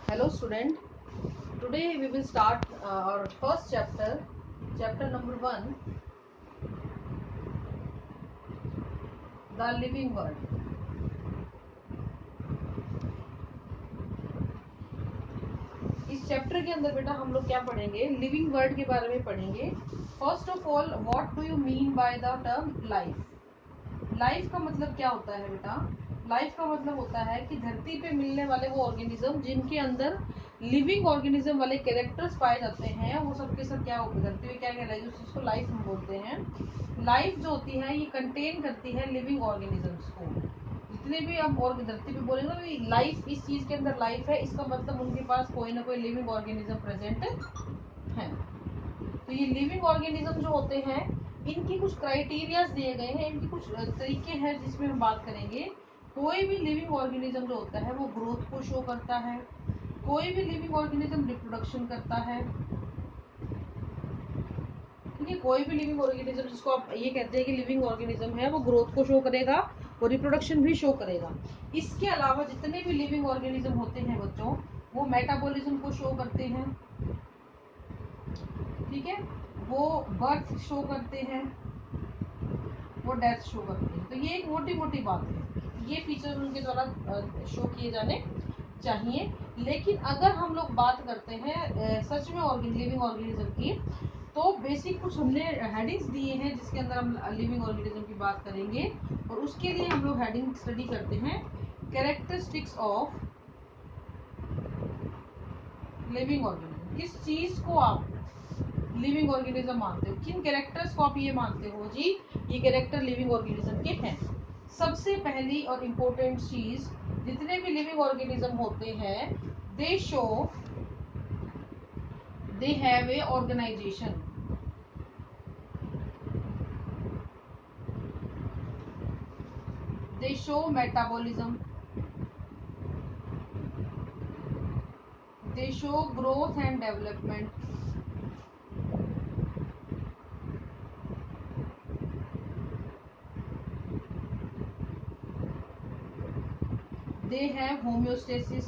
Hello student, today we will start our first chapter, chapter number 1, the living world. इस chapter के अंदर बेटा हम लोग क्या पढ़ेंगे, लिविंग वर्ल्ड के बारे में पढ़ेंगे। First of all, what do you mean by the term life. Life का मतलब क्या होता है बेटा? लाइफ का मतलब होता है कि धरती पे मिलने वाले वो ऑर्गेनिज्म जिनके अंदर लिविंग ऑर्गेनिज्म वाले कैरेक्टर्स पाए जाते हैं, वो सब के सब क्या होते हैं, धरती पे क्या कहलाएगी, उस चीज को लाइफ हम बोलते हैं। लाइफ जो होती है ये कंटेन करती है लिविंग ऑर्गेनिजम्स को। जितने भी हम और धरती पे बोलेंगे ना लाइफ, इस चीज के अंदर लाइफ है, इसका मतलब उनके पास कोई ना कोई लिविंग ऑर्गेनिज्म प्रेजेंट है। तो ये लिविंग ऑर्गेनिज्म जो होते हैं, इनकी कुछ क्राइटेरियाज दिए गए हैं, इनकी कुछ तरीके हैं जिसमें हम बात करेंगे। कोई भी लिविंग ऑर्गेनिज्म जो होता है वो ग्रोथ को शो करता है, कोई भी लिविंग ऑर्गेनिज्म रिप्रोडक्शन करता है। ठीक है, कोई भी लिविंग ऑर्गेनिज्म जिसको आप ये कहते हैं कि लिविंग ऑर्गेनिज्म है, वो ग्रोथ को शो करेगा और रिप्रोडक्शन भी शो करेगा। इसके अलावा जितने भी लिविंग ऑर्गेनिज्म होते हैं बच्चों, वो मेटाबॉलिज्म को शो करते हैं। ठीक है, वो बर्थ शो करते हैं, वो डेथ शो करते हैं। तो ये एक मोटी मोटी बात है, ये फीचर उनके द्वारा शो किए जाने चाहिए। लेकिन अगर हम लोग बात करते हैं सच में लिविंग ऑर्गेनिज्म की, तो बेसिक कुछ हमने हेडिंग्स दिए हैं जिसके अंदर हम लिविंग ऑर्गेनिज्म की बात करेंगे। और उसके लिए हम लोग हेडिंग स्टडी करते हैं, कैरेक्टरिस्टिक्स ऑफ लिविंग ऑर्गेनिज्म। किस चीज को आप लिविंग ऑर्गेनिज्म मानते हो, किन कैरेक्टर्स को आप ये मानते हो जी ये कैरेक्टर लिविंग ऑर्गेनिज्म के हैं। सबसे पहली और इम्पोर्टेंट चीज, जितने भी लिविंग ऑर्गेनिज्म होते हैं, they show they have a organisation. They show metabolism, they show growth and development, they have homeostasis,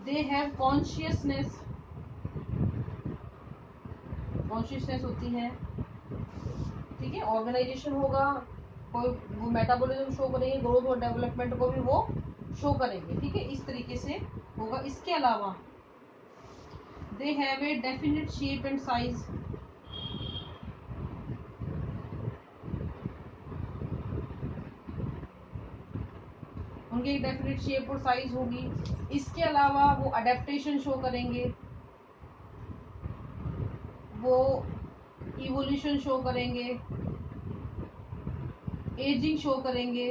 they have consciousness. Consciousness होती है, ठीक है, ऑर्गेनाइजेशन होगा, कोई वो मेटाबॉलिज्म शो करेंगे, ग्रोथ और डेवलपमेंट को भी वो शो करेंगे। ठीक है, इस तरीके से होगा। इसके अलावा दे have a definite shape and size. उनकी एक डेफिनेट शेप और साइज होगी। इसके अलावा वो अडेप्टेशन शो करेंगे, वो इवोल्यूशन शो करेंगे, एजिंग शो करेंगे,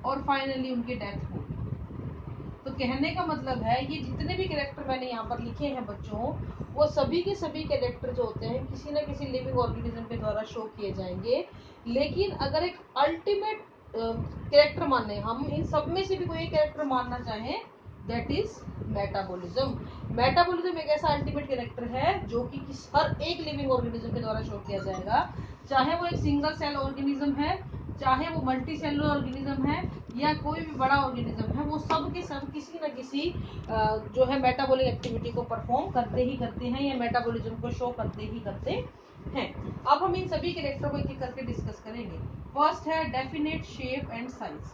और फाइनली उनकी डेथ होगी। तो कहने का मतलब है, ये जितने भी कैरेक्टर मैंने यहाँ पर लिखे हैं बच्चों, वो सभी के सभी कैरेक्टर जो होते हैं किसी न किसी लिविंग ऑर्गेनिज्म के द्वारा शो किए जाएंगे। लेकिन अगर एक अल्टीमेट कैरेक्टर माने, हम इन सब में से भी कोई एक कैरेक्टर मानना चाहें, दैट इज मेटाबॉलिज्म। मेटाबॉलिज्म एक ऐसा अल्टीमेट कैरेक्टर है जो कि हर एक लिविंग ऑर्गेनिज्म के द्वारा शो किया जाएगा, चाहे वो एक सिंगल सेल ऑर्गेनिज्म है, चाहे वो मल्टी सेलुलर ऑर्गेनिज्म है, या कोई भी बड़ा ऑर्गेनिज्म है, वो सब के सब किसी न किसी जो है मेटाबॉलिक एक्टिविटी को परफॉर्म करते ही करते हैं, या मेटाबॉलिज्म को शो करते ही करते हैं। अब हम इन सभी कैरेक्टर को एक एक करके डिस्कस करेंगे। फर्स्ट है definite shape and size.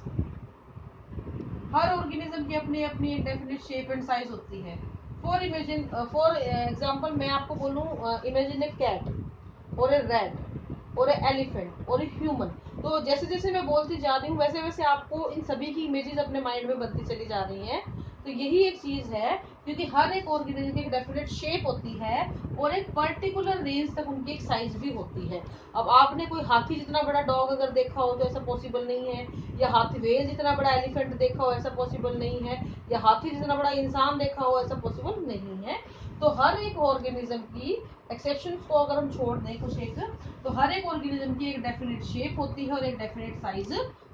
Her organism की अपनी अपनी एक डेफिनेट शेप एंड साइज होती है। फॉर एग्जाम्पल मैं आपको बोलूं, इमेजिन ए कैट और ए रैट और ए एलिफेंट और ए ह्यूमन। तो जैसे जैसे मैं बोलती जा रही हूँ, वैसे वैसे आपको इन सभी की इमेजेस अपने माइंड में बनती चली जा रही हैं। तो यही एक चीज है, क्योंकि हर एक ऑर्गेनिज्म की एक डेफिनेट शेप होती है और एक पर्टिकुलर रेंज तक उनकी एक साइज भी होती है। अब आपने कोई हाथी जितना बड़ा डॉग अगर देखा हो तो ऐसा पॉसिबल नहीं है, या हाथी वेल जितना बड़ा एलिफेंट देखा हो ऐसा पॉसिबल नहीं है, या हाथी जितना बड़ा इंसान देखा हो ऐसा पॉसिबल नहीं है। तो हर एक ऑर्गेनिज्म की, एक्सेप्शन को अगर हम छोड़ दें कुछ एक, तो हर एक ऑर्गेनिज्म की एक डेफिनेट शेप होती है और एक डेफिनेट साइज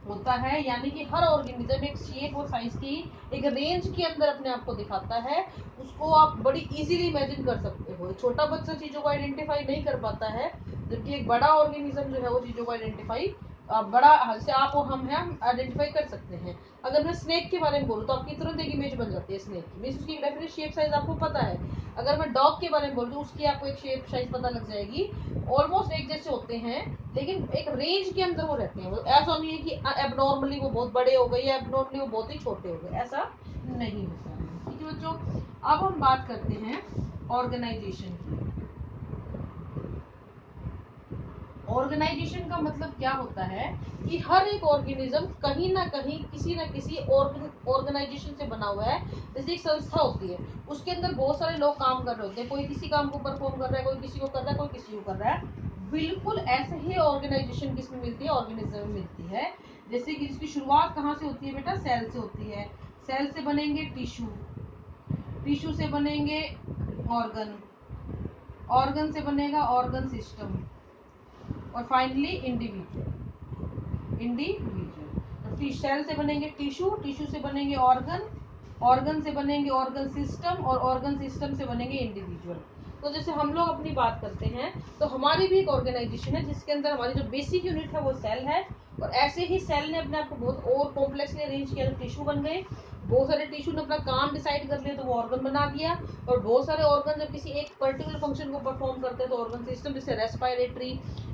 होता है। यानी कि हर ऑर्गेनिज्म एक शेप और साइज की एक रेंज के अंदर अपने आप को दिखाता है। उसको आप बड़ी इजीली इमेजिन कर सकते हो। छोटा बच्चा चीजों को आइडेंटिफाई नहीं कर पाता है, जबकि एक बड़ा ऑर्गेनिज्म जो है वो चीजों को आइडेंटिफाई बड़ा जैसे आप और हम हैं, हम आइडेंटिफाई कर सकते हैं। अगर मैं स्नेक के बारे में बोलूँ तो आपकी तुरंत एक इमेज बन जाती है स्नेक की, मीन्स उसकी डेफिनेट शेप साइज आपको पता है। अगर मैं डॉग के बारे में बोलूँ तो उसकी आपको एक शेप साइज पता लग जाएगी। ऑलमोस्ट एक जैसे होते हैं, लेकिन एक रेंज के अंदर वो रहते हैं। ऐसा नहीं है कि एबनॉर्मली वो बहुत बड़े हो गए या एबनॉर्मली वो बहुत ही छोटे हो गए, ऐसा नहीं होता है। ठीक है बच्चों, अब हम बात करते हैं ऑर्गेनाइजेशन की। ऑर्गेनाइजेशन का मतलब क्या होता है कि हर एक ऑर्गेनिज्म कहीं ना कहीं किसी ना किसी ऑर्गेनाइजेशन से बना हुआ है। जैसे एक संस्था होती है, उसके अंदर बहुत सारे लोग काम कर रहे होते हैं, कोई किसी काम को परफॉर्म कर रहा है, कोई किसी को कर रहा है, कोई किसी को कर रहा है। बिल्कुल ऐसे ही ऑर्गेनाइजेशन किसमें मिलती है, ऑर्गेनिज्म में मिलती है। जैसे कि इसकी शुरुआत कहाँ से होती है बेटा, सेल से होती है। सेल से बनेंगे टिश्यू, टिश्यू से बनेंगे ऑर्गन, ऑर्गन से बनेगा ऑर्गन सिस्टम, और फाइनली इंडिविजुअल। इंडिविजुअल सेल से बनेंगे टिश्यू, टिश्यू से बनेंगे ऑर्गन, ऑर्गन से बनेंगे ऑर्गन सिस्टम, और ऑर्गन सिस्टम से बनेंगे इंडिविजुअल। तो जैसे हम लोग अपनी बात करते हैं तो हमारी भी एक ऑर्गेनाइजेशन है जिसके अंदर हमारी जो बेसिक यूनिट है वो सेल है। और ऐसे ही सेल ने अपने आप को बहुत और कॉम्प्लेक्सली अरेंज किया तो टिश्यू बन गए। बहुत सारे टिश्यू ने अपना काम डिसाइड कर लिया तो वो ऑर्गन बना दिया। और बहुत सारे ऑर्गन जब किसी एक पर्टिकुलर फंक्शन को परफॉर्म करते हैं तो ऑर्गन सिस्टम, जैसे रेस्पिरेटरी,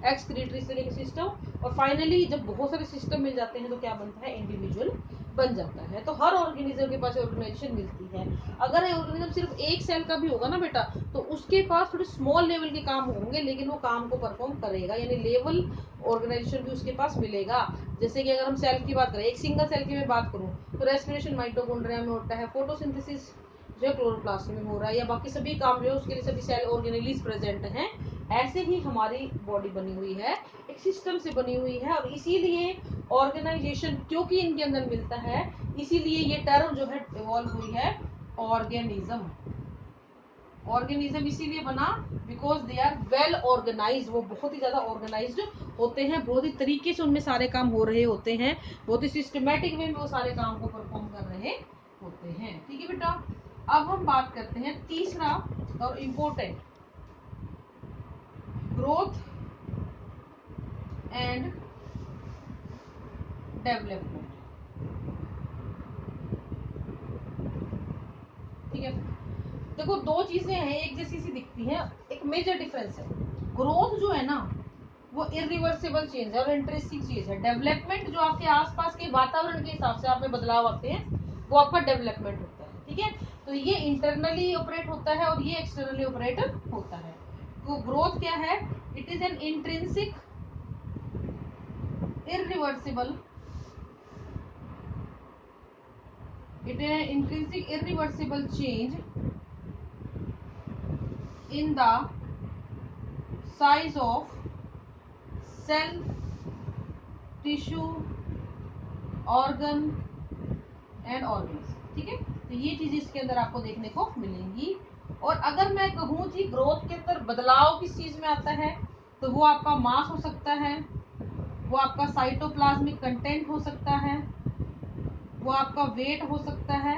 एक्सक्रीटरी, इस तरह के सिस्टम। और फाइनली जब बहुत सारे सिस्टम मिल जाते हैं तो क्या बनता है, इंडिविजुअल बन जाता है। तो हर ऑर्गेनिज्म के पास ऑर्गेनाइजेशन मिलती है। अगर ऑर्गेनिज्म सिर्फ एक सेल का भी होगा ना बेटा, तो उसके पास थोड़े स्मॉल लेवल के काम होंगे, लेकिन वो काम को परफॉर्म करेगा, यानी लेवल ऑर्गेनाइजेशन भी उसके पास मिलेगा। जैसे कि अगर हम सेल की बात करें, एक सिंगल सेल की मैं बात करूं तो रेस्पिरेशन माइटोकॉन्ड्रिया में होता है, फोटोसिंथेसिस जो क्लोरोप्लास्ट में हो रहा है, या बाकी सभी काम जो है उसके लिए सभी सेल ऑर्गेनेलीज प्रेजेंट हैं। ऐसे ही हमारी बॉडी बनी हुई है, एक सिस्टम से बनी हुई है। और इसीलिए ऑर्गेनाइजेशन क्योंकि इनके अंदर मिलता है, इसीलिए ये टर्म जो है इवॉल्व हुई है ऑर्गेनिज्म। ऑर्गेनिज्म इसीलिए बना because they are well organised, वो बहुत ही ज्यादा ऑर्गेनाइज्ड होते हैं, बहुत ही तरीके से उनमें सारे काम हो रहे होते हैं, बहुत ही सिस्टमेटिक वे में वो सारे काम को परफॉर्म कर रहे होते हैं। ठीक है बेटा, अब हम बात करते हैं तीसरा और इम्पोर्टेंट, ग्रोथ एंड डेवलपमेंट। ठीक है, देखो दो चीजें हैं एक जैसी सी दिखती हैं, एक मेजर डिफरेंस है। ग्रोथ जो है ना वो इरिवर्सिबल चेंज है और इंटरेस्टिंग चीज है। डेवलपमेंट जो आपके आसपास के वातावरण के हिसाब से आप में बदलाव आते हैं वो आपका डेवलपमेंट होता है। ठीक है, तो ये इंटरनली ऑपरेट होता है और ये एक्सटर्नली ऑपरेट होता है। तो ग्रोथ क्या है, it is an intrinsic irreversible, it is an intrinsic irreversible change in the size of cell, tissue, organ and organs। ठीक है, तो ये चीज इसके अंदर आपको देखने को मिलेंगी। और अगर मैं कहूँ कि ग्रोथ के अंदर बदलाव किस चीज में आता है, तो वो आपका मास हो सकता है, वो आपका साइटोप्लाज्मिक कंटेंट हो सकता है, वो आपका वेट हो सकता है,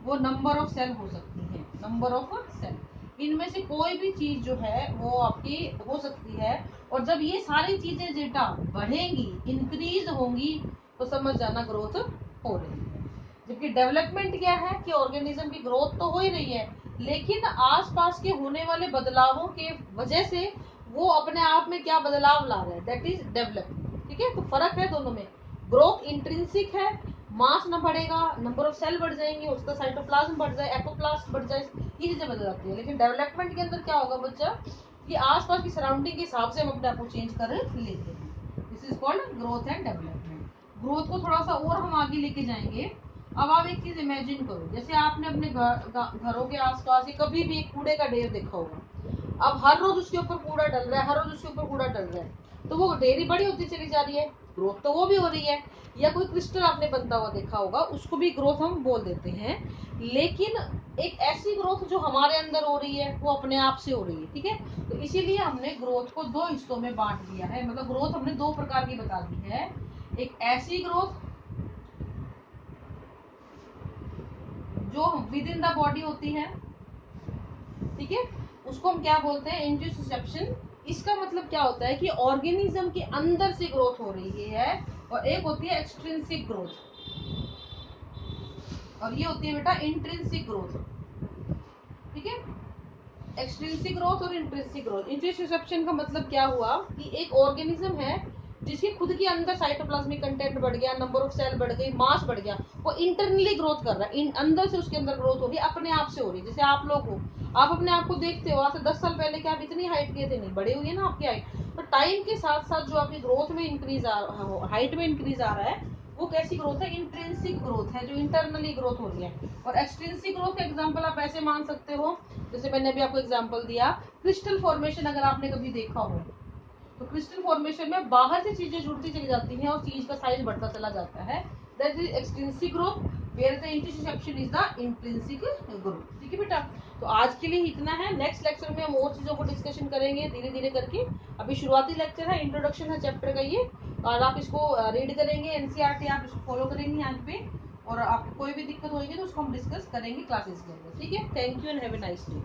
वो नंबर ऑफ सेल हो सकती है, नंबर ऑफ सेल। इनमें से कोई भी चीज जो है वो आपकी हो सकती है। और जब ये सारी चीजें डेटा बढ़ेंगी, इंक्रीज होंगी, तो समझ जाना ग्रोथ हो रही है। जबकि डेवलपमेंट क्या है कि ऑर्गेनिज्म की ग्रोथ तो हो ही रही है, लेकिन आसपास के होने वाले बदलावों के वजह से वो अपने आप में क्या बदलाव ला रहे हैं, दैट इज डेवलपमेंट। ठीक है, तो फर्क है दोनों में। ग्रोथ इंट्रिंसिक है, मास न बढ़ेगा, नंबर ऑफ सेल बढ़ जाएंगे, उसका साइटोप्लाज्म बढ़ जाए, एपोप्लास्ट बढ़ जाए, ये चीजें बदल जाती है। लेकिन डेवलपमेंट के अंदर क्या होगा बच्चा, कि आसपास की सराउंडिंग के हिसाब से हम अपने आप को चेंज कर लेते हैं। This is called growth and development. Growth को थोड़ा सा और हम आगे लेके जाएंगे। अब आप एक चीज इमेजिन करो, जैसे आपने अपने घरों के आसपास कभी भी एक कूड़े का ढेर देखा होगा। अब हर रोज उसके ऊपर कूड़ा डल रहा है, हर रोज उसके ऊपर कूड़ा डल रहा है, तो वो ढेरी बड़ी होती चली जा रही है, ग्रोथ तो वो भी हो रही है। या कोई क्रिस्टल आपने बनता हुआ देखा होगा, उसको भी ग्रोथ हम बोल देते हैं। लेकिन एक ऐसी ग्रोथ जो हमारे अंदर हो रही है वो अपने आप से हो रही है। ठीक है, तो इसीलिए हमने ग्रोथ को दो हिस्सों में बांट दिया है, मतलब ग्रोथ हमने दो प्रकार की बता दी है। एक ऐसी ग्रोथ जो विद इन द बॉडी होती है, ठीक है, उसको हम क्या बोलते हैं, इंट्रोसेप्शन इसका मतलब क्या होता है कि ऑर्गेनिज्म के अंदर से ग्रोथ हो रही है, और एक होती है एक्सट्रिंसिक ग्रोथ, और ये होती है बेटा इंट्रिंसिक ग्रोथ। ठीक है, एक्सट्रिंसिक ग्रोथ और इंट्रिंसिक ग्रोथ। इंट्रोसेप्शन का मतलब क्या हुआ कि एक ऑर्गेनिज्म है जिसके खुद के अंदर साइटोप्लाज्मिक कंटेंट बढ़ गया, नंबर ऑफ सेल बढ़ गई, मास बढ़ गया, वो इंटरनली ग्रोथ कर रहा है, अंदर से उसके अंदर ग्रोथ हो रही है, अपने आप से हो रही है। जैसे आप लोग हो, आप अपने आप को देखते हो, आज से 10 साल पहले क्या आप इतनी हाइट के थे? नहीं, बड़े हुई है ना आपकी हाइट। तो टाइम के साथ साथ जो आपकी ग्रोथ में इंक्रीज हाइट में इंक्रीज आ रहा है, वो कैसी ग्रोथ है? इंट्रिंसिक ग्रोथ है, जो इंटरनली ग्रोथ हो रही है। और एक्सट्रिंसिक ग्रोथ का एग्जांपल आप ऐसे मान सकते हो, जैसे मैंने अभी आपको एग्जांपल दिया, क्रिस्टल फॉर्मेशन अगर आपने कभी देखा हो, तो क्रिस्टल फॉर्मेशन में बाहर से चीजें जुड़ती चली जाती हैं और चीज का साइज बढ़ता चला जाता है, that is extrinsic growth, where the interception is the intrinsic growth. ठीक है बेटा, तो आज के लिए इतना है। नेक्स्ट लेक्चर में हम और चीजों को डिस्कशन करेंगे धीरे धीरे करके। अभी शुरुआती लेक्चर है, इंट्रोडक्शन है चैप्टर का ये, और आप इसको रीड करेंगे, एनसीईआरटी आप इसको फॉलो करेंगे यहाँ पे, और आपको कोई भी दिक्कत होगी तो उसको हम डिस्कस करेंगे क्लासेस के अंदर। ठीक है, thank you and have a nice day.